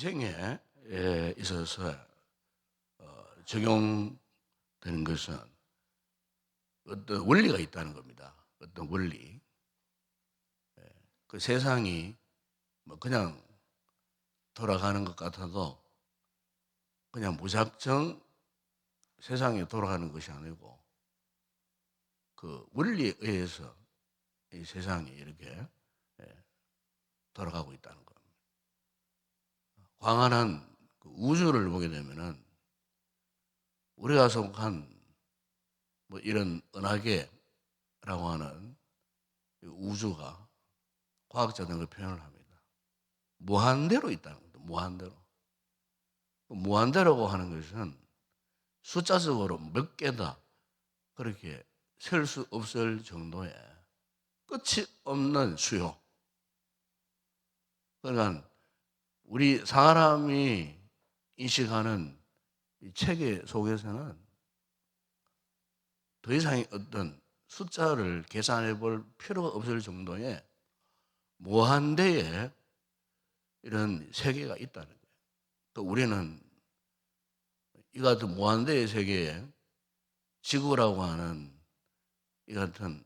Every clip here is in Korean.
인생에 있어서 적용되는 것은 어떤 원리가 있다는 겁니다. 어떤 원리. 그 세상이 뭐 그냥 돌아가는 것 같아도 그냥 무작정 세상이 돌아가는 것이 아니고 그 원리에 의해서 이 세상이 이렇게 돌아가고 있다는 겁니다. 광활한 그 우주를 보게 되면은 우리가 속한 뭐 이런 은하계라고 하는 우주가 과학자들은 표현을 합니다. 무한대로 있다는 겁니다. 무한대로. 무한대라고 하는 것은 숫자적으로 몇 개다 그렇게 셀 수 없을 정도의 끝이 없는 수요. 그러니까 우리 사람이 인식하는 이 체계 속에서는 더 이상의 어떤 숫자를 계산해 볼 필요가 없을 정도의 무한대의 이런 세계가 있다는 거예요. 또 우리는 이 같은 무한대의 세계에 지구라고 하는 이 같은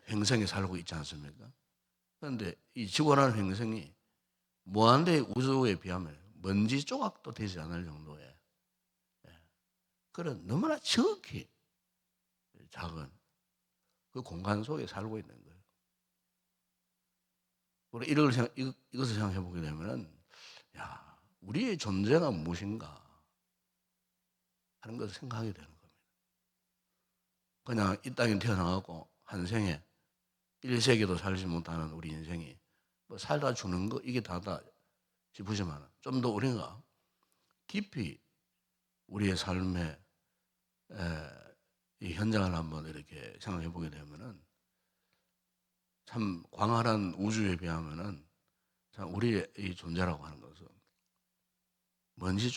행성에 살고 있지 않습니까? 그런데 이 지구라는 행성이 무한대의 우주에 비하면 먼지 조각도 되지 않을 정도의 그런 너무나 지극히 작은 그 공간 속에 살고 있는 거예요. 우리 이것을 생각해 보게 되면은, 야, 우리의 존재가 무엇인가 하는 것을 생각하게 되는 겁니다. 그냥 이 땅에 태어나갖고 한 생에 1세기도 살지 못하는 우리 인생이 뭐 살다 주는 거 이게 다다 싶으시면 좀 더 우리가 깊이 우리의 삶의 이 현장을 한번 이렇게 생각해 보게 되면은 참 광활한 우주에 비하면은 참 우리의 이 존재라고 하는 것은 먼지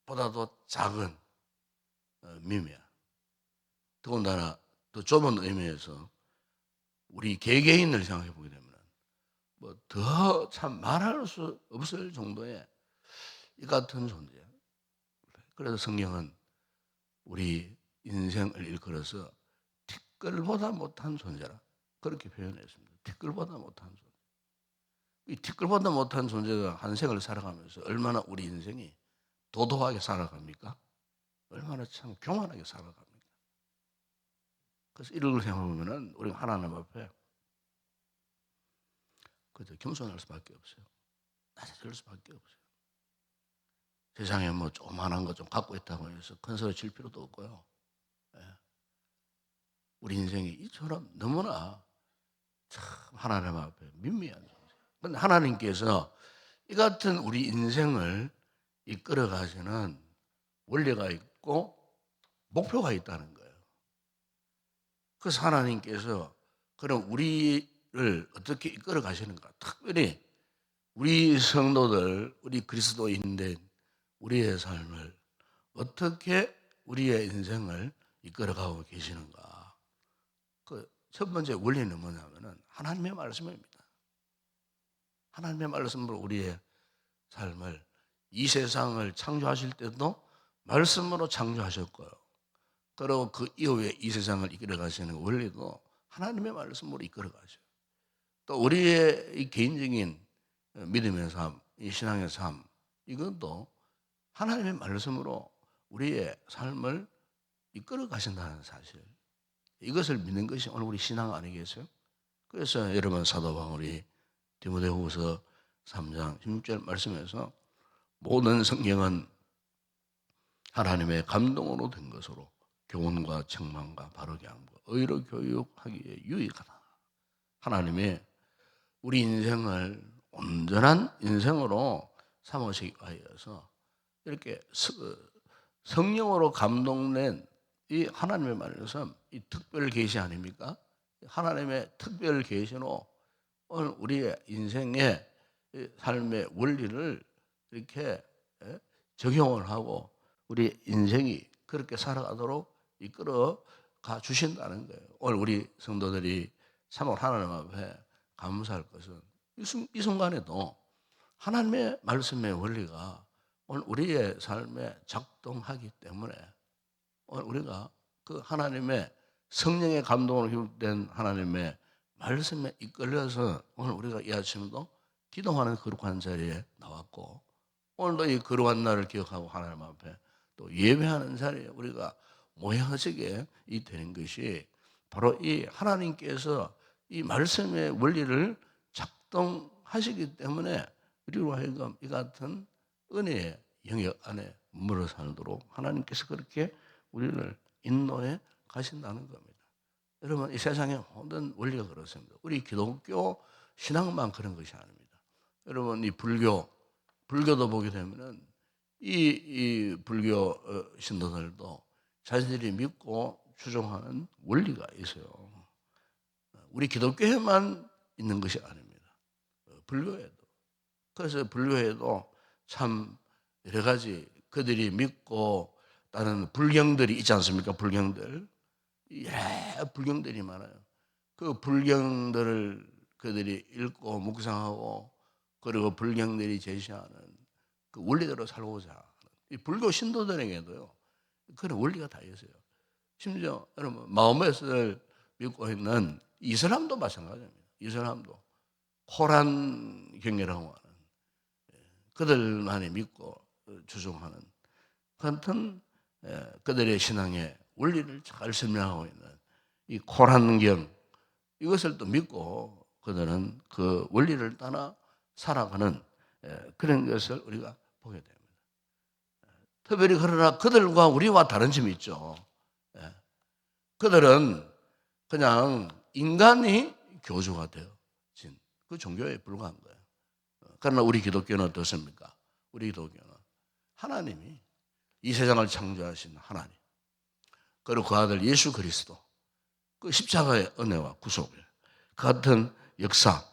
조각보다도 작은 미미야. 더군다나 더 좁은 의미에서 우리 개개인을 생각해 보게 되면 뭐 더 참 말할 수 없을 정도의 이 같은 존재. 그래서 성경은 우리 인생을 일컬어서 티끌보다 못한 존재라 그렇게 표현했습니다. 티끌보다 못한 존재. 이 티끌보다 못한 존재가 한 생을 살아가면서 얼마나 우리 인생이 도도하게 살아갑니까? 얼마나 참 교만하게 살아갑니까? 그래서 이런 걸 생각해보면 우리가 하나님 앞에 그저 겸손할 수밖에 없어요. 낮아질 수밖에 없어요. 세상에 뭐 조그만한 거 좀 갖고 있다고 해서 큰 소리 칠 필요도 없고요. 우리 인생이 이처럼 너무나 참 하나님 앞에 민미한 존재. 그런데 하나님께서 이 같은 우리 인생을 이끌어 가시는 원리가 있고 목표가 있다는 거예요. 그래서 하나님께서 그럼 우리를 어떻게 이끌어 가시는가? 특별히 우리 성도들, 우리 그리스도인된 우리의 삶을 어떻게 우리의 인생을 이끌어가고 계시는가? 그 첫 번째 원리는 뭐냐면은 하나님의 말씀입니다. 하나님의 말씀으로 우리의 삶을 이 세상을 창조하실 때도 말씀으로 창조하셨고요. 그리고 그 이후에 이 세상을 이끌어가시는 원리도 하나님의 말씀으로 이끌어가셔요. 또 우리의 이 개인적인 믿음의 삶, 이 신앙의 삶, 이것도 하나님의 말씀으로 우리의 삶을 이끌어 가신다는 사실. 이것을 믿는 것이 오늘 우리 신앙 아니겠어요? 그래서 여러분 사도 바울이 디모데후서 3장 16절 말씀에서 모든 성경은 하나님의 감동으로 된 것으로 교훈과 책망과 바르게 함과 의로 교육하기에 유익하다. 하나님의 우리 인생을 온전한 인생으로 삼으시기 위하여서 이렇게 성령으로 감동된 이 하나님의 말씀, 이 특별 계시 아닙니까? 하나님의 특별 계시로 오늘 우리의 인생의 삶의 원리를 이렇게 적용을 하고 우리 인생이 그렇게 살아가도록 이끌어 가 주신다는 거예요. 오늘 우리 성도들이 참으로 하나님 앞에 감사할 것은 이 순간에도 하나님의 말씀의 원리가 오늘 우리의 삶에 작동하기 때문에 오늘 우리가 그 하나님의 성령의 감동으로 휴된 하나님의 말씀에 이끌려서 오늘 우리가 이 아침도 기도하는 거룩한 자리에 나왔고, 오늘도 이 거룩한 날을 기억하고 하나님 앞에 또 예배하는 자리에 우리가 모여지게 되는 것이 바로 이 하나님께서 이 말씀의 원리를 작동하시기 때문에 우리로 하여금 이 같은 은혜의 영역 안에 머물러 살도록 하나님께서 그렇게 우리를 인도해 가신다는 겁니다. 여러분, 이 세상의 모든 원리가 그렇습니다. 우리 기독교 신앙만 그런 것이 아닙니다. 여러분, 이 불교도 보게 되면은 이 불교 신도들도 자신들이 믿고 추종하는 원리가 있어요. 우리 기독교에만 있는 것이 아닙니다. 불교에도. 그래서 불교에도 참 여러 가지 그들이 믿고 따르는 불경들이 있지 않습니까? 불경들. 여러 불경들이 많아요. 그 불경들을 그들이 읽고 묵상하고 그리고 불경들이 제시하는 그 원리대로 살고자 하는 이 불교 신도들에게도요, 그런 원리가 다 있어요. 심지어 여러분, 마호메트를 믿고 있는 이슬람도 마찬가지입니다. 이슬람도 코란 경이라고 하는 그들만이 믿고 추종하는 같은 그들의 신앙의 원리를 잘 설명하고 있는 이 코란경, 이것을 또 믿고 그들은 그 원리를 따라 살아가는 그런 것을 우리가 보게 됩니다. 특별히 그러나 그들과 우리와 다른 점이 있죠. 그들은 그냥 인간이 교주가 되어진 그 종교에 불과한 거예요. 그러나 우리 기독교는 어떻습니까? 우리 기독교는 하나님이 이 세상을 창조하신 하나님, 그리고 그 아들 예수 그리스도, 그 십자가의 은혜와 구속을, 그 같은 역사,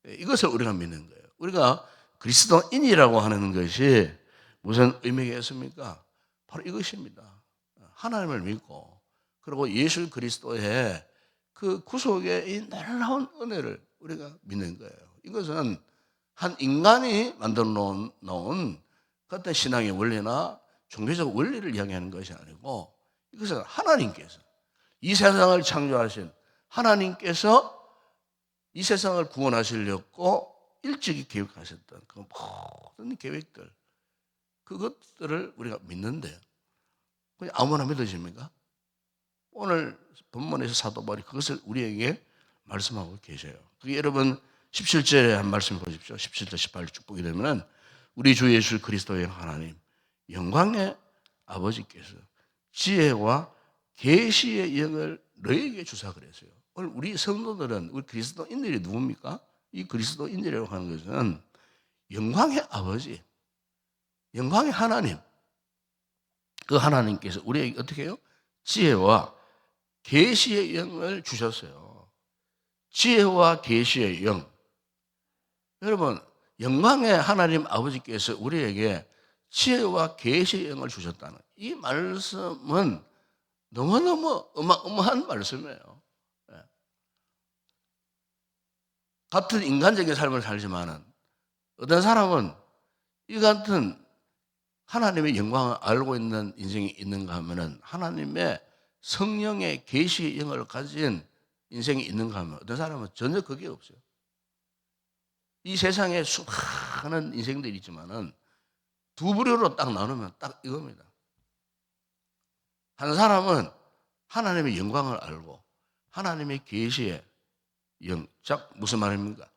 이것을 우리가 믿는 거예요. 우리가 그리스도인이라고 하는 것이 무슨 의미가 있습니까? 바로 이것입니다. 하나님을 믿고 그리고 예수 그리스도의 그 구속의 이 놀라운 은혜를 우리가 믿는 거예요. 이것은 한 인간이 만들어 놓은 같은 신앙의 원리나 종교적 원리를 이야기하는 것이 아니고, 이것은 하나님께서 이 세상을 창조하신 하나님께서 이 세상을 구원하시려고 일찍이 계획하셨던 그 모든 계획들, 그것들을 우리가 믿는데 그냥 아무나 믿어집니까? 오늘 본문에서 사도 바울이 그것을 우리에게 말씀하고 계셔요. 그게 여러분 17절에 한 말씀 보십시오. 17절 18절 쭉 보게 되면은 우리 주 예수 그리스도의 하나님 영광의 아버지께서 지혜와 계시의 영을 너에게 주사 그랬어요. 오늘 우리 성도들은, 우리 그리스도인들이 누굽니까? 이 그리스도인들이라고 하는 것은 영광의 아버지, 영광의 하나님, 그 하나님께서 우리에게 어떻게 해요? 지혜와 계시의 영을 주셨어요. 지혜와 계시의 영. 여러분, 영광의 하나님 아버지께서 우리에게 지혜와 계시의 영을 주셨다는 이 말씀은 너무너무 어마어마한 말씀이에요. 같은 인간적인 삶을 살지만은 어떤 사람은 이 같은 하나님의 영광을 알고 있는 인생이 있는가 하면은, 하나님의 성령의 계시의 영을 가진 인생이 있는가 하면 어떤 사람은 전혀 그게 없어요. 이 세상에 수많은 인생들이 있지만은 두 부류로 딱 나누면 딱 이겁니다. 한 사람은 하나님의 영광을 알고 하나님의 계시의 영, 즉 무슨 말입니까?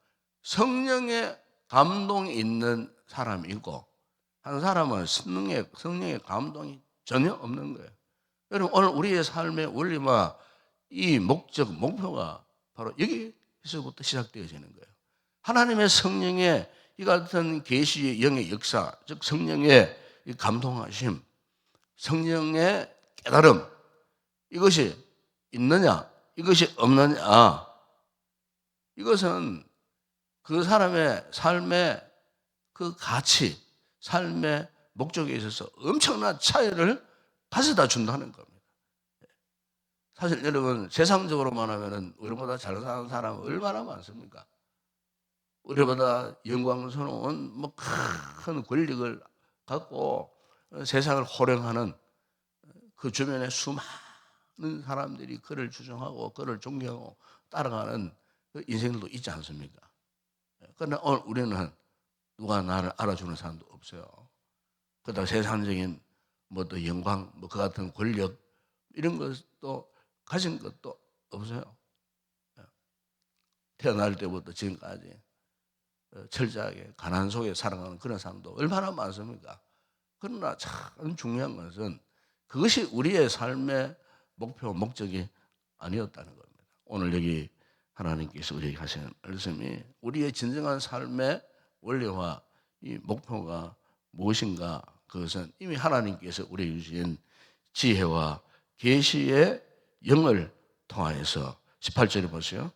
성령의 감동이 있는 사람이 있고, 한 사람은 성령의 감동이 전혀 없는 거예요. 여러분, 오늘 우리의 삶의 원리와 이 목표가 바로 여기서부터 시작되어지는 거예요. 하나님의 성령의 이 같은 계시의 영의 역사, 즉 성령의 감동하심, 성령의 깨달음, 이것이 있느냐, 이것이 없느냐, 이것은 그 사람의 삶의 그 가치, 삶의 목적에 있어서 엄청난 차이를 가져다 준다는 겁니다. 사실 여러분, 세상적으로만 하면은 우리보다 잘 사는 사람은 얼마나 많습니까? 우리보다 영광스러운 뭐 큰 권력을 갖고 세상을 호령하는 그 주변에 수많은 사람들이 그를 추종하고 그를 존경하고 따라가는 그 인생들도 있지 않습니까? 그러나 오늘 우리는 누가 나를 알아주는 사람도 없어요. 그러다 세상적인 뭐 또 영광, 뭐 그 같은 권력 이런 것도 가진 것도 없어요. 태어날 때부터 지금까지 철저하게 가난 속에 살아가는 그런 사람도 얼마나 많습니까? 그러나 참 중요한 것은 그것이 우리의 삶의 목표, 목적이 아니었다는 겁니다. 오늘 여기 하나님께서 우리에게 하시는 말씀이 우리의 진정한 삶의 원리와 이 목표가 무엇인가, 그것은 이미 하나님께서 우리에게 주신 지혜와 계시의 영을 통하여서 18절에 보세요.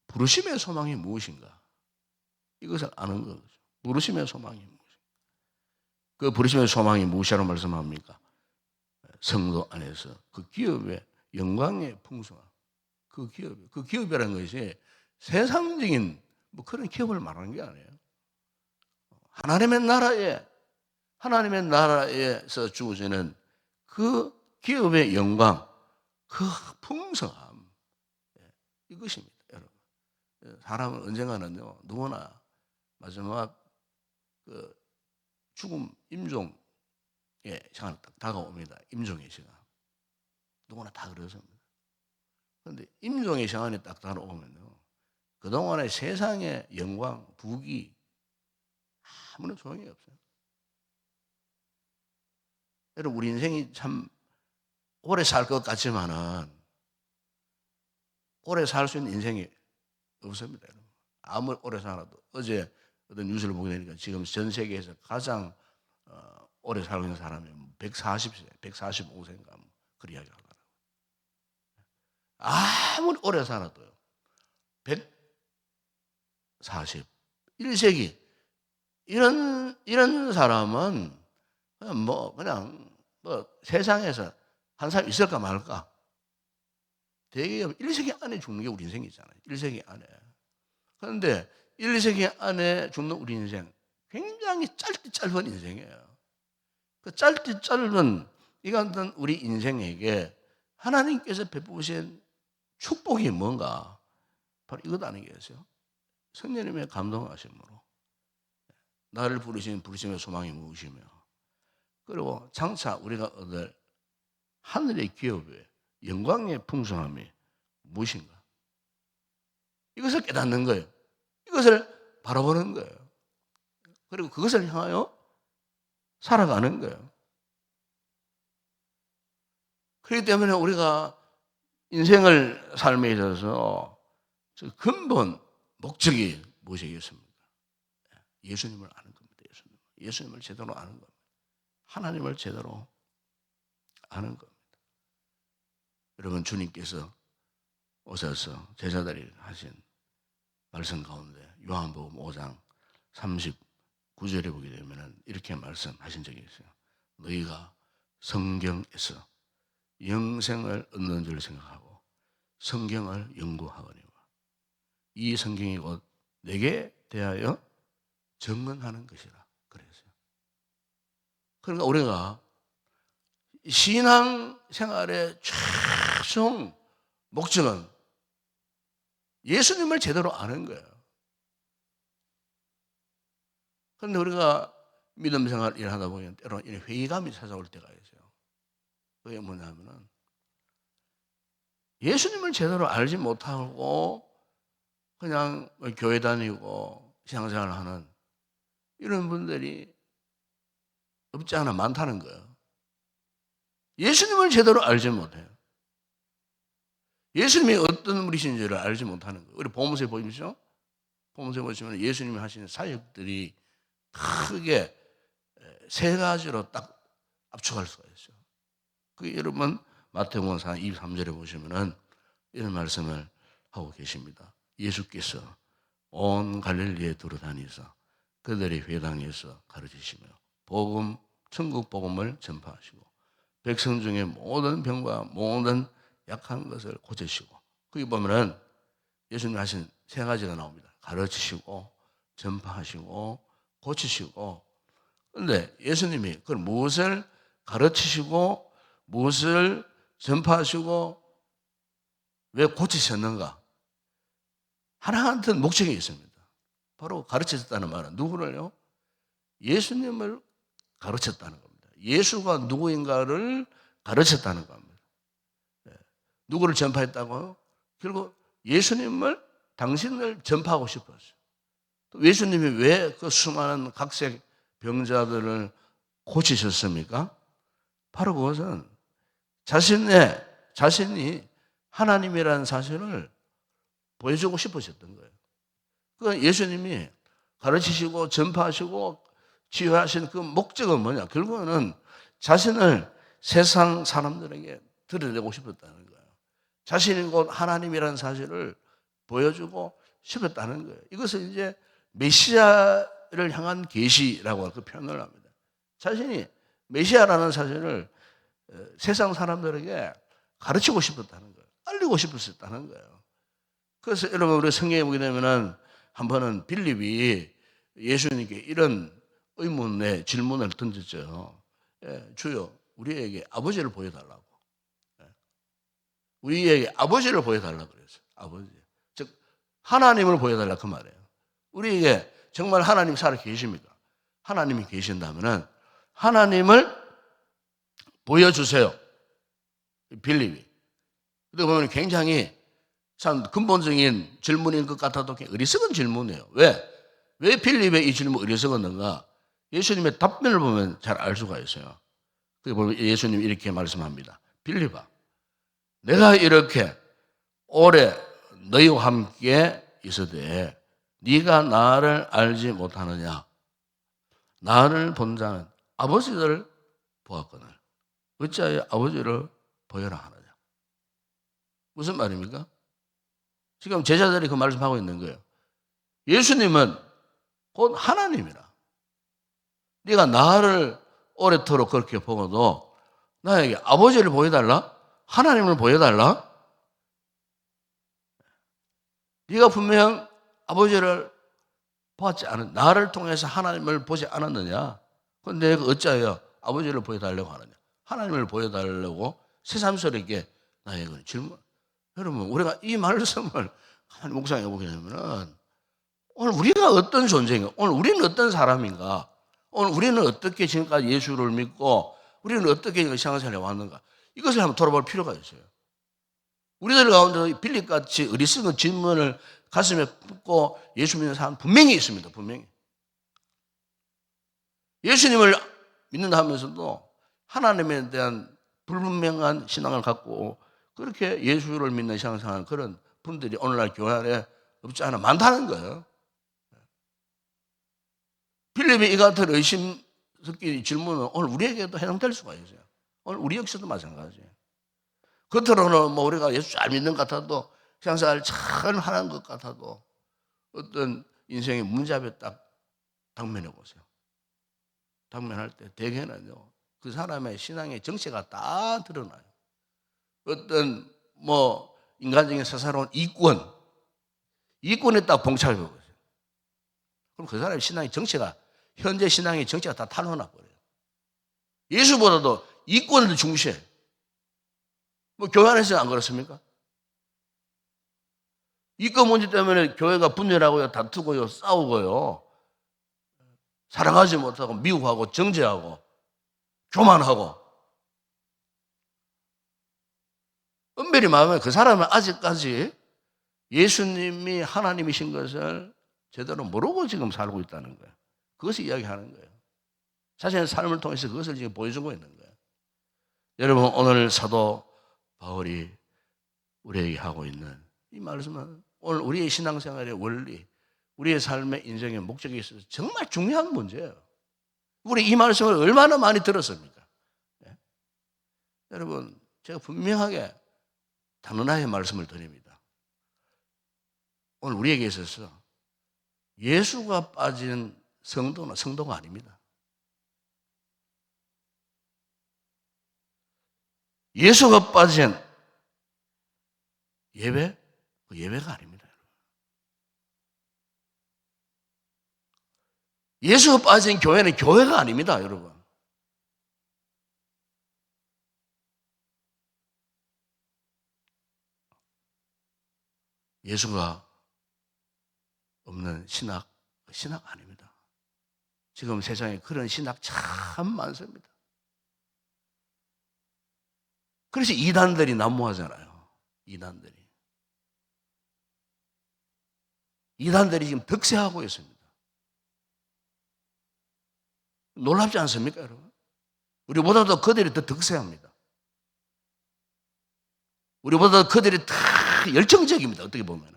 부르심의 소망이 무엇인가? 이것을 아는 거죠. 부르심의 소망이 무엇인가? 그 부르심의 소망이 무엇이라고 말씀합니까? 성도 안에서 그 기업의 영광의 풍성함, 그 기업이라는 것이 세상적인 뭐 그런 기업을 말하는 게 아니에요. 하나님의 나라에서 주어지는 그 기업의 영광, 그 풍성함, 이것입니다, 여러분. 사람은 언젠가는요, 누구나 마지막 그 죽음, 임종의 시간이 딱 다가옵니다. 임종의 시간. 누구나 다 그렇습니다. 그런데 임종의 시간이 딱 다가오면요, 그동안의 세상의 영광, 부귀 아무런 소용이 없어요. 여러분, 우리 인생이 참 오래 살 것 같지만은 오래 살 수 있는 인생이 없습니다, 여러분. 아무리 오래 살아도. 어제 어떤 뉴스를 보게 되니까 지금 전 세계에서 가장 오래 살고 있는 사람이 140세, 145세인가 뭐 그리 이야기 하더라고요. 아무리 오래 살아도요. 141세기 이런 사람은 그냥 뭐 세상에서 한 사람 있을까 말까. 대개 1세기 안에 죽는 게 우리 인생이잖아요. 1세기 안에. 그런데 1세기 안에 죽는 우리 인생 굉장히 짧은 인생이에요. 그 짧은 이 같은 우리 인생에게 하나님께서 베푸신 축복이 뭔가, 바로 이것 아니겠어요? 성령님의 감동하심으로 나를 부르신 부르심의 소망이 무엇이며, 그리고 장차 우리가 얻을 하늘의 기업의 영광의 풍성함이 무엇인가, 이것을 깨닫는 거예요. 이것을 바라보는 거예요. 그리고 그것을 향하여 살아가는 거예요. 그렇기 때문에 우리가 인생을 삶에 있어서 근본 목적이 무엇이겠습니까? 예수님을 아는 겁니다. 예수님을 제대로 아는 겁니다. 하나님을 제대로 아는 겁니다. 여러분, 주님께서 오셔서 제자들이 하신 말씀 가운데 요한복음 5장 39절에 보게 되면 이렇게 말씀하신 적이 있어요. 너희가 성경에서 영생을 얻는 줄 생각하고 성경을 연구하거니와 이 성경이 곧 내게 대하여 증언하는 것이라 그랬어요. 그러니까 우리가 신앙 생활의 최종 목적은 예수님을 제대로 아는 거예요. 그런데 우리가 믿음 생활 일하다 보면 때로는 회의감이 찾아올 때가 있어요. 그게 뭐냐면은 예수님을 제대로 알지 못하고 그냥 교회 다니고 신앙생활을 하는 이런 분들이 없지 않아 많다는 거예요. 예수님을 제대로 알지 못해요. 예수님이 어떤 분이신지를 알지 못하는 거예요. 우리 보험서에 보십시오. 보험서에 보시면 예수님이 하시는 사역들이 크게 세 가지로 딱 압축할 수가 있어요. 그 여러분 마태복음 4장 23절에 보시면은 이런 말씀을 하고 계십니다. 예수께서 온 갈릴리에 돌아다니사 그들의 회당에서 가르치시며 천국 복음을 전파하시고 백성 중에 모든 병과 모든 약한 것을 고치시고, 거기 보면은 예수님 하신 세 가지가 나옵니다. 가르치시고 전파하시고 고치시고. 그런데 예수님이 그걸 무엇을 가르치시고 무엇을 전파하시고 왜 고치셨는가? 하나같은 목적이 있습니다. 바로 가르치셨다는 말은 누구를요? 예수님을 가르쳤다는 겁니다. 예수가 누구인가를 가르쳤다는 겁니다. 누구를 전파했다고요? 결국 예수님을, 당신을 전파하고 싶었어요. 또 예수님이 왜 그 수많은 각색 병자들을 고치셨습니까? 바로 그것은 자신이 하나님이라는 사실을 보여주고 싶으셨던 거예요. 그 예수님이 가르치시고 전파하시고 치유하신 그 목적은 뭐냐? 결국은 자신을 세상 사람들에게 드러내고 싶었다는 거예요. 자신이 곧 하나님이라는 사실을 보여주고 싶었다는 거예요. 이것을 이제 메시아를 향한 계시라고 그 표현을 합니다. 자신이 메시아라는 사실을 세상 사람들에게 가르치고 싶었다는 거예요. 알리고 싶었다는 거예요. 그래서 여러분 우리 성경에 보게 되면은 한 번은 빌립이 예수님께 이런 의문의 질문을 던졌죠. 주여, 우리에게 아버지를 보여달라고. 우리에게 아버지를 보여달라고 그랬어요. 아버지. 즉, 하나님을 보여달라 그 말이에요. 우리에게 정말 하나님 살아 계십니까? 하나님이 계신다면은 하나님을 보여주세요. 빌립이. 근데 보면 굉장히 참 근본적인 질문인 것 같아도 어리석은 질문이에요. 왜 빌립의 이 질문이 어리석었는가? 예수님의 답변을 보면 잘 알 수가 있어요. 그게 보면 예수님이 이렇게 말씀합니다. 빌립아, 내가 이렇게 오래 너희와 함께 있으되 네가 나를 알지 못하느냐? 나를 본 자는 아버지를 보았거늘 어찌하여 아버지를 보여라 하느냐? 무슨 말입니까? 지금 제자들이 그 말씀하고 있는 거예요. 예수님은 곧 하나님이라. 네가 나를 오래도록 그렇게 보고도 나에게 아버지를 보여달라? 하나님을 보여달라? 네가 분명 아버지를 보았지 않은, 나를 통해서 하나님을 보지 않았느냐? 그런데 내가 어찌하여 아버지를 보여달라고 하느냐? 하나님을 보여달라고 새삼스럽게 나에게 질문. 여러분, 우리가 이 말씀을 가만히 묵상해 보게 되면은 오늘 우리가 어떤 존재인가? 오늘 우리는 어떤 사람인가? 오늘 우리는 어떻게 지금까지 예수를 믿고 우리는 어떻게 신앙생활을 해왔는가? 이것을 한번 돌아볼 필요가 있어요. 우리들 가운데 빌립같이 어리석은 질문을 가슴에 품고 예수 믿는 사람 분명히 있습니다. 분명히. 예수님을 믿는다 하면서도 하나님에 대한 불분명한 신앙을 갖고 그렇게 예수를 믿는 신앙생활 그런 분들이 오늘날 교회 안에 없지 않아 많다는 거예요. 빌립이 이 같은 의심 섞인 질문은 오늘 우리에게도 해당될 수가 있어요. 오늘 우리 역시도 마찬가지예요. 겉으로는 뭐 우리가 예수 잘 믿는 것 같아도 신앙생활 잘 하는 것 같아도 어떤 인생의 문제앞에 딱 당면해 보세요. 당면할 때 대개는요 그 사람의 신앙의 정체가 다 드러나요. 어떤 뭐 인간적인 사사로운 이권에 딱 봉착해 보세요. 그럼 그 사람의 신앙의 정체가 현재 신앙의 정체가 다 탄로나 버려요. 예수보다도 이권을 더 중시해요. 뭐 교회 안에서는 안 그렇습니까? 이권 문제 때문에 교회가 분열하고요, 다투고요, 싸우고요, 사랑하지 못하고 미워하고 정죄하고 교만하고 은밀히 마음에 그 사람은 아직까지 예수님이 하나님이신 것을 제대로 모르고 지금 살고 있다는 거예요. 그것을 이야기하는 거예요. 자신의 삶을 통해서 그것을 지금 보여주고 있는 거예요. 여러분 오늘 사도 바울이 우리에게 하고 있는 이 말씀은 오늘 우리의 신앙생활의 원리, 우리의 삶의 인생의 목적에 있어서 정말 중요한 문제예요. 우리 이 말씀을 얼마나 많이 들었습니까? 네? 여러분 제가 분명하게 단언하게 말씀을 드립니다. 오늘 우리에게 있어서 예수가 빠진 성도는 성도가 아닙니다. 예수가 빠진 예배? 그 예배가 아닙니다. 예수가 빠진 교회는 교회가 아닙니다, 여러분. 예수가 없는 신학 아닙니다. 지금 세상에 그런 신학 참 많습니다. 그래서 이단들이 난무하잖아요. 이단들이 지금 득세하고 있습니다. 놀랍지 않습니까, 여러분? 우리보다도 그들이 더 득세합니다. 우리보다 그들이 더 열정적입니다, 어떻게 보면.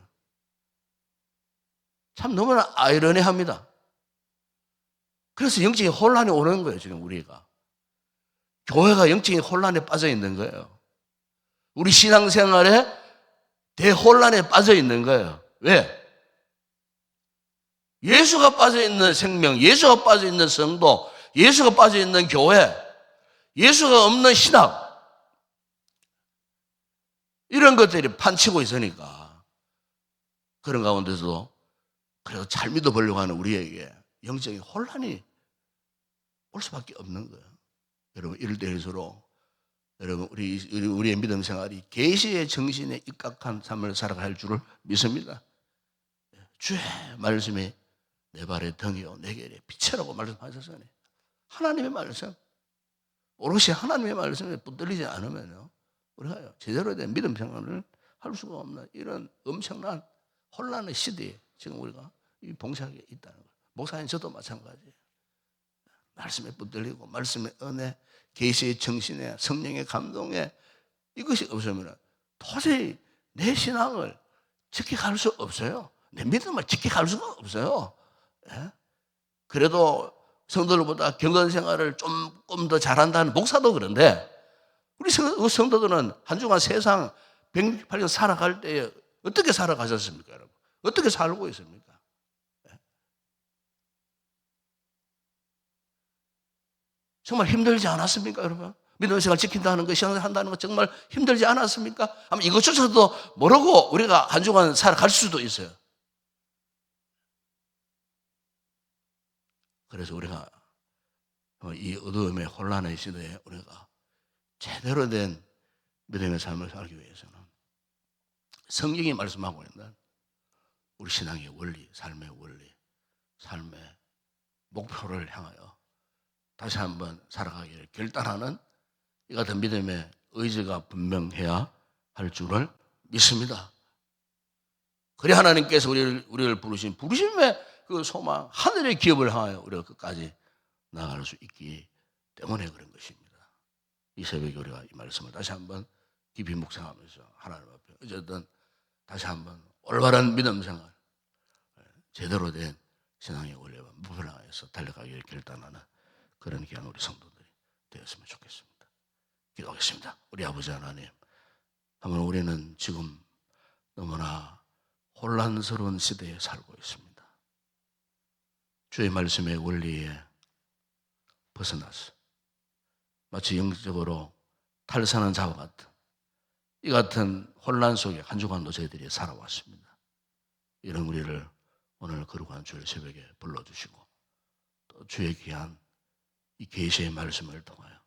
참 너무나 아이러니합니다. 그래서 영적인 혼란이 오는 거예요, 지금 우리가. 교회가 영적인 혼란에 빠져 있는 거예요. 우리 신앙생활에 대혼란에 빠져 있는 거예요. 왜? 예수가 빠져 있는 생명, 예수가 빠져 있는 성도, 예수가 빠져 있는 교회, 예수가 없는 신학, 이런 것들이 판치고 있으니까 그런 가운데서도 그래도 잘 믿어보려고 하는 우리에게 영적인 혼란이 올 수밖에 없는 거예요. 여러분, 이럴 때일수록 여러분 우리의 믿음 생활이 계시의 정신에 입각한 삶을 살아갈 줄을 믿습니다. 주의 말씀이 내 발의 등이요 내게 빛이라고 말씀하셨으니 하나님의 말씀, 오롯이 하나님의 말씀에 붙들리지 않으면요 우리가 제대로 된 믿음 생활을 할 수가 없는 이런 엄청난 혼란의 시대에 지금 우리가 봉사하게 있다는 거예요. 목사님 저도 마찬가지예요. 말씀에 붙들리고 말씀의 은혜, 계시의 정신에 성령의 감동에 이것이 없으면 도저히 내 신앙을 지켜갈 수 없어요. 내 믿음을 지켜갈 수가 없어요. 예? 그래도 성도들보다 경건 생활을 조금 더 잘한다는 목사도 그런데 우리 성도들은 한 주간 세상 168년 살아갈 때 어떻게 살아가셨습니까, 여러분? 어떻게 살고 있습니까? 예? 정말 힘들지 않았습니까, 여러분? 믿음의 생활 지킨다는 것, 신앙생활 한다는 것 정말 힘들지 않았습니까? 아마 이것조차도 모르고 우리가 한 주간 살아갈 수도 있어요. 그래서 우리가 이 어두움의 혼란의 시대에 우리가 제대로 된 믿음의 삶을 살기 위해서는 성경이 말씀하고 있는 우리 신앙의 원리, 삶의 목표를 향하여 다시 한번 살아가기를 결단하는 이 같은 믿음의 의지가 분명해야 할 줄을 믿습니다. 그래 하나님께서 우리를 부르신 부르심의 그 소망, 하늘의 기업을 향하여 우리가 끝까지 나아갈 수 있기 때문에 그런 것입니다. 이 새벽에 우리가 이 말씀을 다시 한번 깊이 묵상하면서 하나님 앞에 어쨌든 다시 한번 올바른 믿음 생활, 제대로 된 신앙의 원리와 무분하여서 달려가기를 결단하는 그런 귀한 우리 성도들이 되었으면 좋겠습니다. 기도하겠습니다. 우리 아버지 하나님, 한번 우리는 지금 너무나 혼란스러운 시대에 살고 있습니다. 주의 말씀의 원리에 벗어나서 마치 영적으로 탈선한 자와 같은 이 같은 혼란 속에 한 주간도 저희들이 살아왔습니다. 이런 우리를 오늘 거룩한 주일 새벽에 불러주시고 또 주의 귀한 이 계시의 말씀을 통하여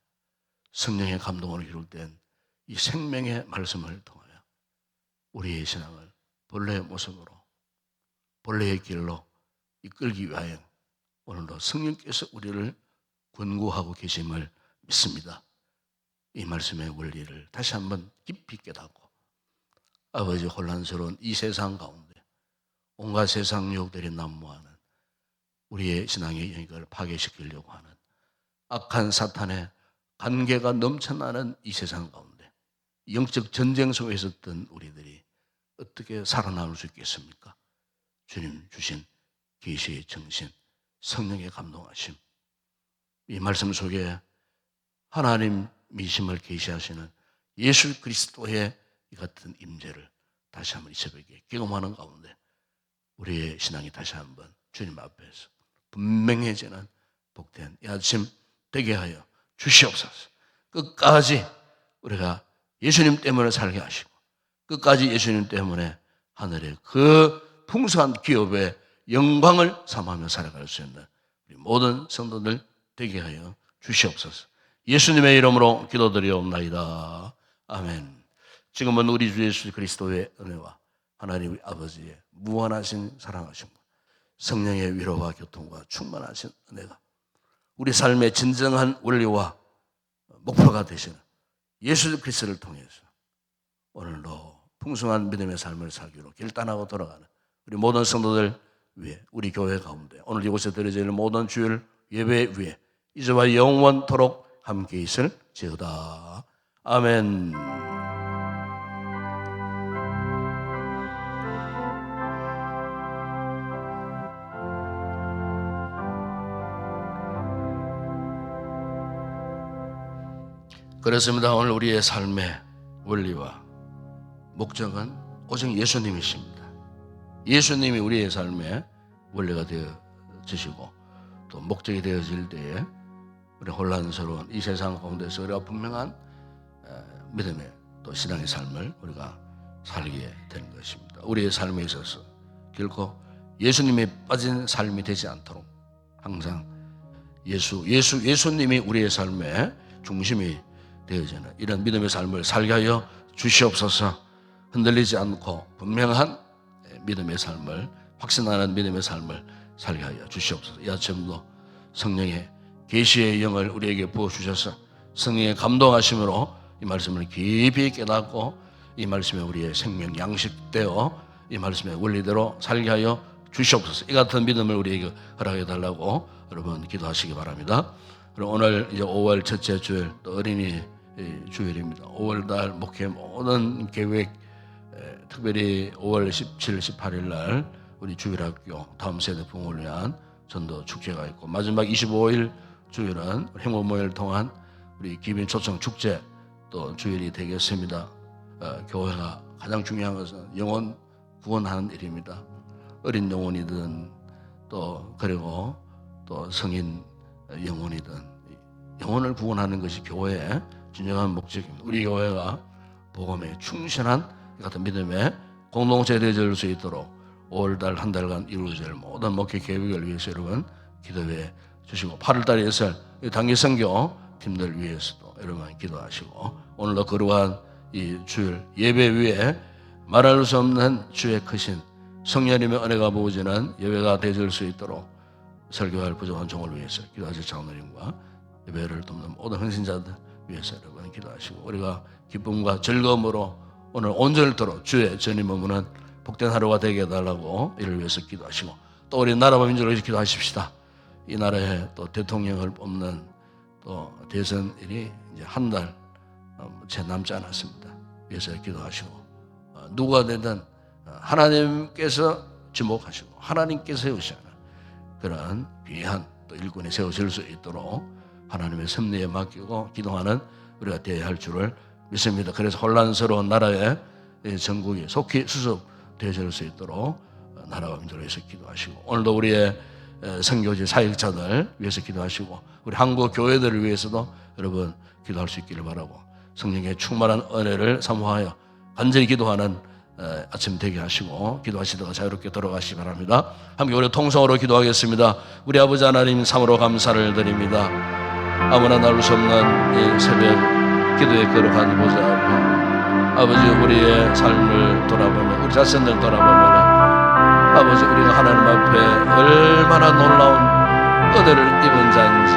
성령의 감동으로 기록된 이 생명의 말씀을 통하여 우리의 신앙을 본래의 모습으로 본래의 길로 이끌기 위하여 오늘도 성령께서 우리를 권고하고 계심을 믿습니다. 이 말씀의 원리를 다시 한번 깊이 깨닫고 아버지 혼란스러운 이 세상 가운데 온갖 세상 유혹들이 난무하는 우리의 신앙의 영역을 파괴시키려고 하는 악한 사탄의 관계가 넘쳐나는 이 세상 가운데 영적 전쟁 속에 있었던 우리들이 어떻게 살아남을 수 있겠습니까? 주님 주신 계시의 정신, 성령의 감동하심, 이 말씀 속에 하나님 미심을 계시하시는 예수 그리스도의 이 같은 임재를 다시 한번 이 새벽에 경험하는 가운데 우리의 신앙이 다시 한번 주님 앞에서 분명해지는 복된 이 아침 되게 하여 주시옵소서. 끝까지 우리가 예수님 때문에 살게 하시고 끝까지 예수님 때문에 하늘의 그 풍성한 기업의 영광을 삼하며 살아갈 수 있는 우리 모든 성도들 되게 하여 주시옵소서. 예수님의 이름으로 기도드리옵나이다. 아멘. 지금은 우리 주 예수 그리스도의 은혜와 하나님 아버지의 무한하신 사랑하심과 성령의 위로와 교통과 충만하신 은혜가 우리 삶의 진정한 원리와 목표가 되시는 예수 그리스도를 통해서 오늘도 풍성한 믿음의 삶을 살기로 결단하고 돌아가는 우리 모든 성도들 위해 우리 교회 가운데 오늘 이곳에 드려질 모든 주일 예배 위에 이제와 영원토록 함께 있을지어다. 아멘. 그렇습니다. 오늘 우리의 삶의 원리와 목적은 오직 예수님이십니다. 예수님이 우리의 삶의 원리가 되어지시고 또 목적이 되어질 때에 우리 혼란스러운 이 세상 가운데서 우리가 분명한 믿음의 또 신앙의 삶을 우리가 살게 되는 것입니다. 우리의 삶에 있어서 결코 예수님이 빠진 삶이 되지 않도록 항상 예수님이 우리의 삶의 중심이 되어지는 이런 믿음의 삶을 살게 하여 주시옵소서. 흔들리지 않고 분명한 믿음의 삶을, 확신하는 믿음의 삶을 살게 하여 주시옵소서. 이 아침도 성령의 계시의 영을 우리에게 부어주셔서 성령의 감동하심으로 이 말씀을 깊이 깨닫고 이 말씀에 우리의 생명 양식되어 이 말씀의 원리대로 살게 하여 주시옵소서. 이 같은 믿음을 우리에게 허락해 달라고 여러분 기도하시기 바랍니다. 그리고 오늘 이제 5월 첫째 주일 또 어린이 주일입니다. 5월달 목회 모든 계획, 특별히 5월 17, 18일 날 우리 주일학교 다음 세대 부흥을 위한 전도 축제가 있고 마지막 25일 주일은 행복모임을 통한 우리 기빈 초청 축제 또 주일이 되겠습니다. 교회가 가장 중요한 것은 영혼 구원하는 일입니다. 어린 영혼이든 또 그리고 또 성인 영혼이든 영혼을 구원하는 것이 교회의 진정한 목적입니다. 우리 교회가 복음에 충실한 같은 믿음의 공동체 되어질 수 있도록 5월달 한 달간 이루어질 모든 목회 계획을 위해서 여러분 기도해 주시고 8월달에 있을 단기 선교 팀들 위해서도 여러분 기도하시고 오늘도 그러한 이 주일 예배 위에 말할 수 없는 주의 크신 성령님의 은혜가 부어지는 예배가 되어질 수 있도록 설교할 부족한 종을 위해서 기도하실 장로님과 예배를 돕는 모든 헌신자들 위해서 여러분 기도하시고 우리가 기쁨과 즐거움으로 오늘 온전토록 주의 전이 머무는 복된 하루가 되게 해달라고 이를 위해서 기도하시고 또 우리 나라와 민족을 위해서 기도하십시다. 이 나라에 또 대통령을 뽑는 또 대선일이 이제 한 달 채 남지 않았습니다. 위해서 기도하시고 누가 되든 하나님께서 지목하시고 하나님께서 세우시는 그런 귀한 또 일꾼이 세우실 수 있도록 하나님의 섭리에 맡기고 기도하는 우리가 되어야 할 줄을 믿습니다. 그래서 혼란스러운 나라의 전국이 속히 수습되어질 수 있도록 나라와 민족을 위해서 기도하시고 오늘도 우리의 선교지 사역자들 위해서 기도하시고 우리 한국 교회들을 위해서도 여러분 기도할 수 있기를 바라고 성령의 충만한 은혜를 사모하여 간절히 기도하는 아침 되게 하시고 기도하시다가 자유롭게 돌아가시기 바랍니다. 함께 우리 통성으로 기도하겠습니다. 우리 아버지 하나님 참으로 감사를 드립니다. 아무나 나눌 수 없는 이 새벽 기도의 거룩한 보좌 앞에 아버지 우리의 삶을 돌아보면 우리 자신을 돌아보면 아버지 우리가 하나님 앞에 얼마나 놀라운 은혜를 입은 자인지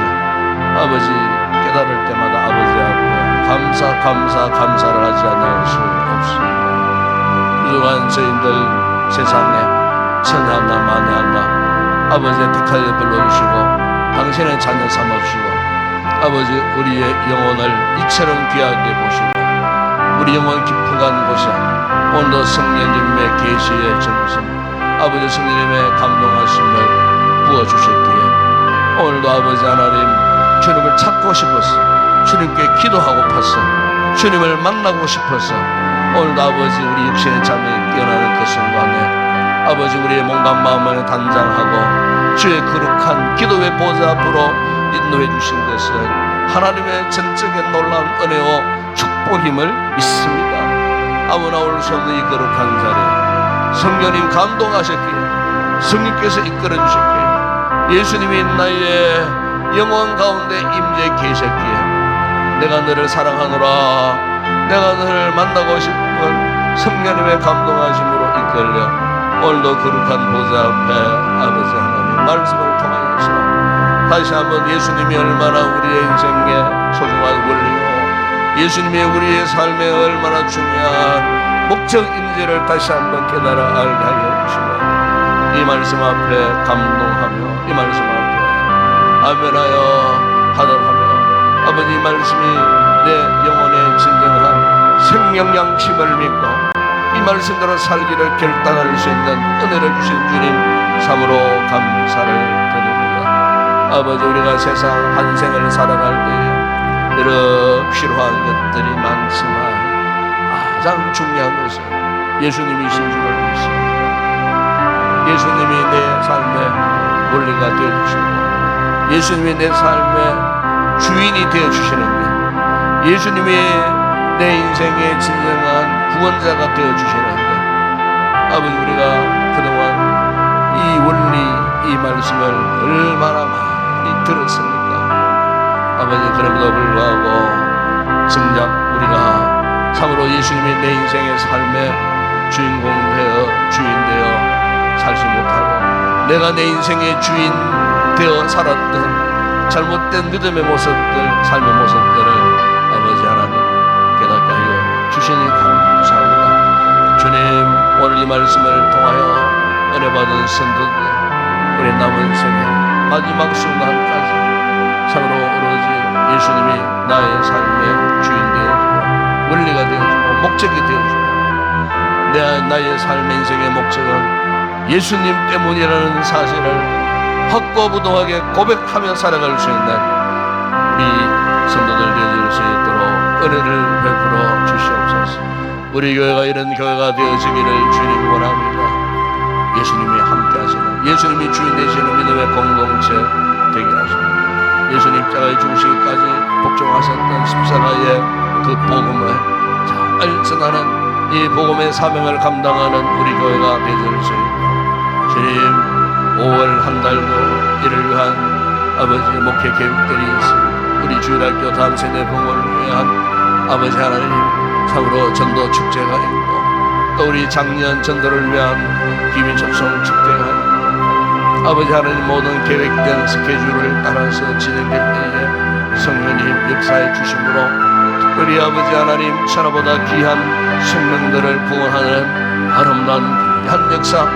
아버지 깨달을 때마다 아버지 앞에 감사를 하지 않을 수 없습니다. 부족한 저희들 세상에 천이 하나 만이 하나 아버지의 택하여 불러주시고 당신의 자녀 삼아주시고 아버지 우리의 영혼을 이처럼 귀하게 보시고 우리 영혼 깊어간 곳에 오늘도 성령님의 계시의 정신 아버지 성령님의 감동하심을 부어주셨기에 오늘도 아버지 하나님 주님을 찾고 싶어서 주님께 기도하고파서 주님을 만나고 싶어서 오늘도 아버지 우리 육신의 잠이 깨어나는 그 순간에 아버지 우리의 몸과 마음을 단장하고 주의 거룩한 기도의 보좌 앞으로 인도해 주신 것은 하나님의 전적인 놀라운 은혜와 축복임을 믿습니다. 아무나 올 수 없는 이 거룩한 자리에 성령님 감동하셨기에 성령께서 이끌어 주셨기에 예수님이 나의 영혼 가운데 임재 계셨기에 내가 너를 사랑하노라. 내가 너를 만나고 싶은 성령님의 감동하심으로 이끌려 오늘도 거룩한 보좌 앞에 아버지 하나님 말씀을 통하여서 다시 한번 예수님이 얼마나 우리의 인생에 소중한 원리요, 예수님이 우리의 삶에 얼마나 중요한 목적 인지를 다시 한번 깨달아 알게 하여 주시고, 이 말씀 앞에 감동하며 이 말씀 앞에 아멘하여 화답하며 아버지 말씀이 내 영혼에 진정한 생명 양심을 믿고 이 말씀대로 살기를 결단할 수 있는 은혜를 주신 주님 참으로 감사를 드립니다. 아버지, 우리가 세상 한 생을 살아갈 때에 여러 필요한 것들이 많지만 가장 중요한 것은 예수님이신 줄을 믿습니다. 예수님이 내 삶의 원리가 되어주시고 예수님이 내 삶의 주인이 되어주시는 것, 예수님이 내 인생의 진정한 구원자가 되어주시는 것, 아버지 우리가 그동안 이 원리 이 말씀을 얼마나 많이 들었습니까? 아버지, 그럼에도 불구하고 정작 우리가 참으로 예수님이 내 인생의 삶의 주인공 되어 주인 되어 살지 못하고 내가 내 인생의 주인 되어 살았던 잘못된 믿음의 모습들, 삶의 모습들을 아버지 하나님 깨닫게 하여 주시니 감사합니다. 주님, 오늘 이 말씀을 통하여 은혜 받은 성도들 우리 남은 생애 마지막 순간까지 참으로 오로지 예수님이 나의 삶의 주인 되어주고 원리가 되어주고 목적이 되어주고 나의 삶의 인생의 목적은 예수님 때문이라는 사실을 확고부동하게 고백하며 살아갈 수 있는 우리 성도들 되어질 수 있도록 은혜를 베풀어 주시옵소서. 우리 교회가 이런 교회가 되어지기를 주님 원합니다. 예수님이 함께 하시는, 예수님이 주인 되시는 믿음의 공동체 되게 하시고 예수님 십자가의 죽으시기까지 복종하셨던 십자가의 그 복음을 잘 전하는 이 복음의 사명을 감당하는 우리 교회가 되어질 수 있도록 주님 5월 한 달도 이를 위한 아버지 목회 계획들이 있습니다. 우리 주일학교 다음 세대 부모를 위한 아버지 하나님 참으로 전도 축제가 있고 또 우리 작년 전도를 위한 기미 접송 축제가 있고 아버지 하나님 모든 계획된 스케줄을 따라서 진행될 때에 성령님 역사해 주심으로 특별히 아버지 하나님 천하보다 귀한 생명들을 구원하는 아름다운 귀한 역사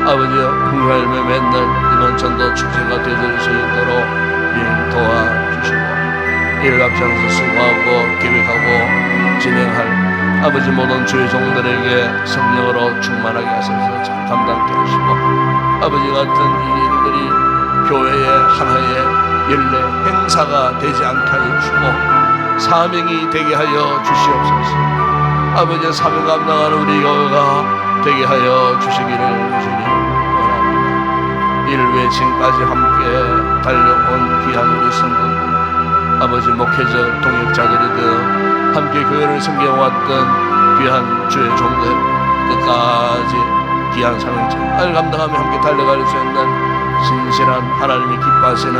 아버지 풍요할매 맺는 이번 전도 축제가 되어질 수 있도록 도와주시고 이를 앞장서 수고하고 계획하고 진행할 아버지 모든 주의 종들에게 성령으로 충만하게 하셔서 잘 감당케 하시고 아버지 같은 이 일들이 교회의 하나의 연례 행사가 되지 않게 하여 주시고 사명이 되게 하여 주시옵소서. 아버지 사명 감당하는 우리 교회가 되게 하여 주시기를 주님 원합니다. 이를 위해 지금까지 함께 달려온 귀한 우리 성도들 아버지 목회자 동역자들이 되어 함께 교회를 섬겨왔던 귀한 주의 종들 끝까지 귀한 사명 잘 감당하며 함께 달려갈 수 있는 신실한 하나님이 기뻐하시는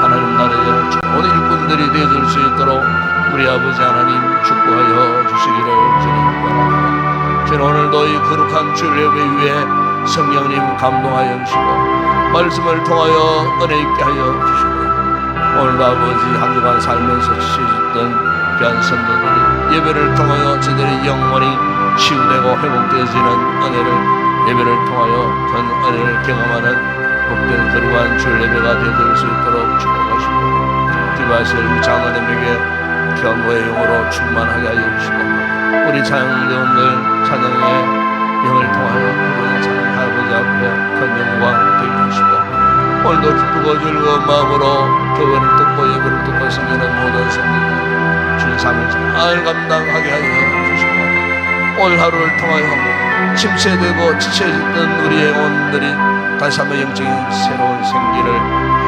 하나님 나라의 좋은 일꾼들이 되어줄 수 있도록 우리 아버지 하나님 축복하여 주시기를 주님 바랍니다. 주님 오늘도 이 거룩한 주일 예배 위에 성령님 감동하여 주시고 말씀을 통하여 은혜 있게 하여 주시고 오늘도 아버지 한 주간 살면서 지쳐졌던 귀한 성도들이 예배를 통하여 저들의 영혼이 치유되고 회복되어지는 은혜를 예배를 통하여 전 은혜를 경험하는 복된 거룩한 주일 예배가 되어질 수 있도록 축복하시고 기도하실 우리 장로님에게 견고의 영으로 충만하게 하여 주시고 우리 찬양대원들 찬양의 영을 통하여 부르는 찬양 아버지 앞에 큰 영광 되게 하시고 오늘도 기쁘고 즐거운 마음으로 교회를 듣고 예배를 듣고 섬기는 모든 성도들 주의 삶을 잘 감당하게 하여 주시고 오늘 하루를 통하여 침체되고 지쳐있던 우리의 영혼들이 다시 한번 영적인 새로운 생기를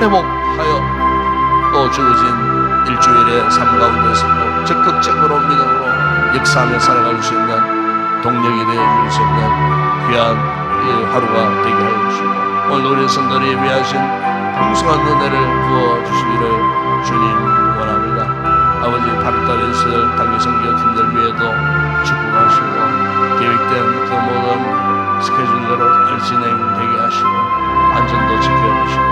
회복하여 또 주어진 일주일의 삶 가운데서도 적극적으로 믿음으로 역사하며 살아갈 수 있는 동력이 되어줄 수 있는 귀한 이 하루가 되게 하여 주시고 오늘 우리 성도들이 예배하신 풍성한 은혜를 부어주시기를 주님 원합니다. 아버지 8월달에 있을 단기성교 팀들 위에도 축복하시고 계획된 그 모든 스케줄대로 잘 진행되게 하시고 안전도 지켜주시고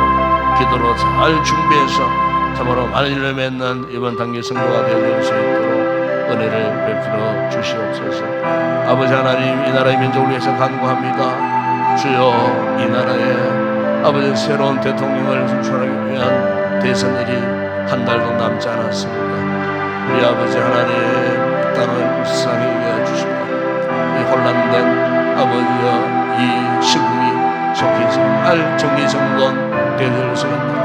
기도로 잘 준비해서 참으로 만일을 맺는 이번 단기성교가 되어질 수 있도록 은혜를 베풀어 주시옵소서. 아버지 하나님, 이 나라의 민족을 위해서 간구합니다. 주여, 이 나라에 아버지 새로운 대통령을 선출하기 위한 대선일이 한 달도 남지 않았습니다. 우리 아버지 하나님, 땅을 불쌍히 여겨주시고 이 혼란된 아버지여 이 시국이 속히 잘 정리정돈 되어질 수 있도록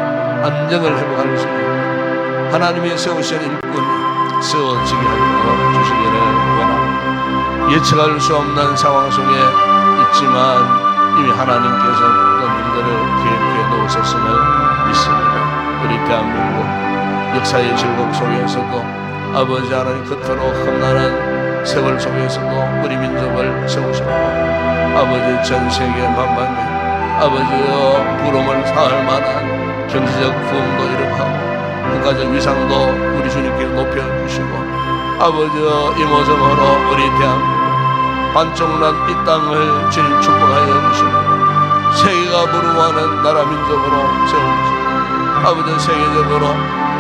안정을 회복할 수 있도록 하나님이 세우신 일꾼이 세워지게 하여 주시기를 원합니다. 예측할 수 없는 상황 속에 있지만 이미 하나님께서 어떤 일들을 계획해 놓으셨음을 믿습니다. 우리 대한민국 역사의 질곡 속에서도 아버지 하나님 그토록 험난한 세월 속에서도 우리 민족을 세우셨고 아버지 전 세계 만방에 아버지여 부름을 사할 만한 경제적 부흥도 이룩하고 국가적 위상도 우리 주님께서 높여주시고 아버지여 이 모습으로 우리 대한민국 반쪽난 이 땅을 주님 축복하여 주시고 세계가 부러워하는 나라 민족으로 세워주시고 아버지 세계적으로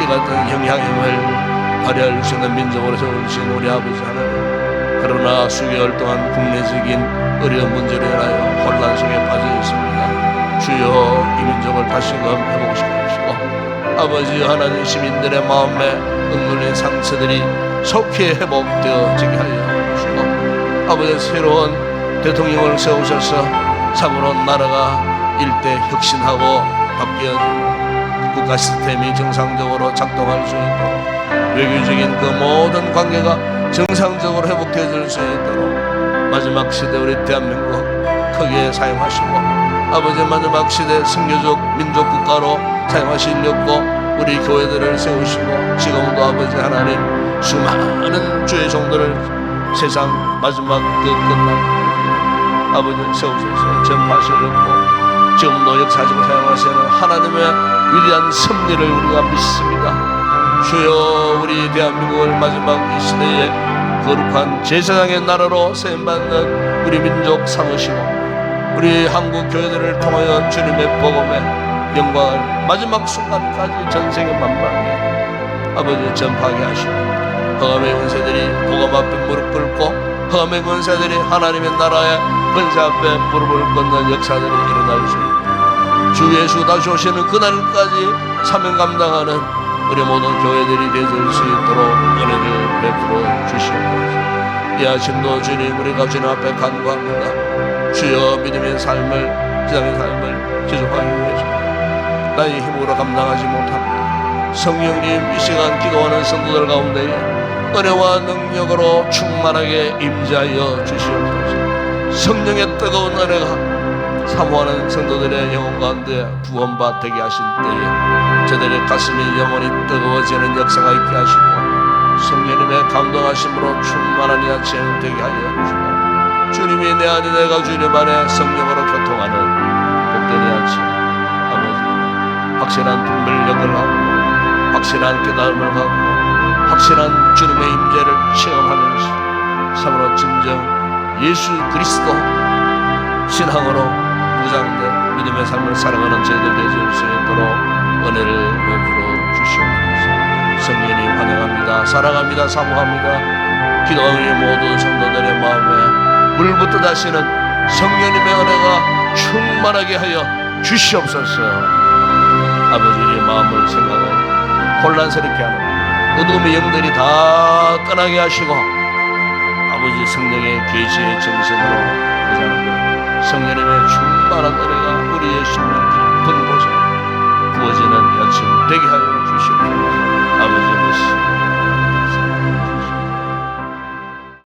이 같은 영향력을 발휘할 수 있는 민족으로 세워주신 우리 아버지 하나님, 그러나 수개월 동안 국내적인 어려운 문제로 인하여 혼란 속에 빠져 있습니다. 주여 이 민족을 다시금 회복시켜 주시고 아버지 하나님, 시민들의 마음에 억눌린 상처들이 속히 회복되어지게 하여 주시고 아버지 새로운 대통령을 세우셔서 참으로 나라가 일대 혁신하고 바뀌어지고 국가 시스템이 정상적으로 작동할 수 있도록 외교적인 그 모든 관계가 정상적으로 회복되어질 수 있도록 마지막 시대 우리 대한민국 크게 사용하시고 아버지 마지막 시대 선교적 민족국가로 사용하시려고 우리 교회들을 세우시고 지금도 아버지 하나님 수많은 주의 종들을 세상 마지막 그 끝날 아버지 세우셔서 전파하시려고 지금도 역사적으로 사용하시는 하나님의 위대한 섭리를 우리가 믿습니다. 주여 우리 대한민국을 마지막 이 시대에 거룩한 제사장의 나라로 세움받는 우리 민족 삼으시고 우리 한국 교회들을 통하여 주님의 복음의 영광을 마지막 순간까지 전세계 만방에 아버지 전파하게 하시고 허감의 권세들이 복음 앞에 무릎 꿇고 허감의 권세들이 하나님의 나라의 권세 앞에 무릎을 꿇는 역사들이 일어날 수 있고 주 예수 다시 오시는 그날까지 사명 감당하는 우리 모든 교회들이 되어질 수 있도록 은혜를 베풀어 주시옵소서. 이 아침도 주님 우리가 주님 앞에 간구합니다. 주여 믿음의 삶을 지상의 삶을 지속하기 위해서 나의 힘으로 감당하지 못합니다. 성령님 이 시간 기도하는 성도들 가운데 은혜와 능력으로 충만하게 임재하여 주시옵소서. 성령의 뜨거운 은혜가 사모하는 성도들의 영혼 가운데 부원바 되게 하실 때에 저들의 가슴이 영원히 뜨거워지는 역사가 있게 하시고 성령님의 감동하심으로 충만한 이 아침 되게 하여 주시고 주님이 내 안에 내가 주님 안에 성령으로 교통하는 복된 이 아침 아버지 확실한 분별력을 하고 확실한 깨달음을 하고 확실한 주님의 임재를 체험하면서 참으로 진정 예수 그리스도 신앙으로 무장된 믿음의 삶을 살아가는 저희들 되어줄 수 있도록 은혜를 베풀어 주시옵소서. 성령님 환영합니다. 사랑합니다. 사모합니다. 기도하는 모든 성도들의 마음에 물부터 다시는 성령님의 은혜가 충만하게 하여 주시옵소서. 아버지의 마음을 생각을 혼란스럽게 하는 어둠의 영들이 다 떠나게 하시고 아버지 성령의 계시의 정신으로 무장하는 성령님의 충만한 은혜가 우리의 심령 깊은 곳에 부어지는 아침 되게 하여 주시옵소서. 아버지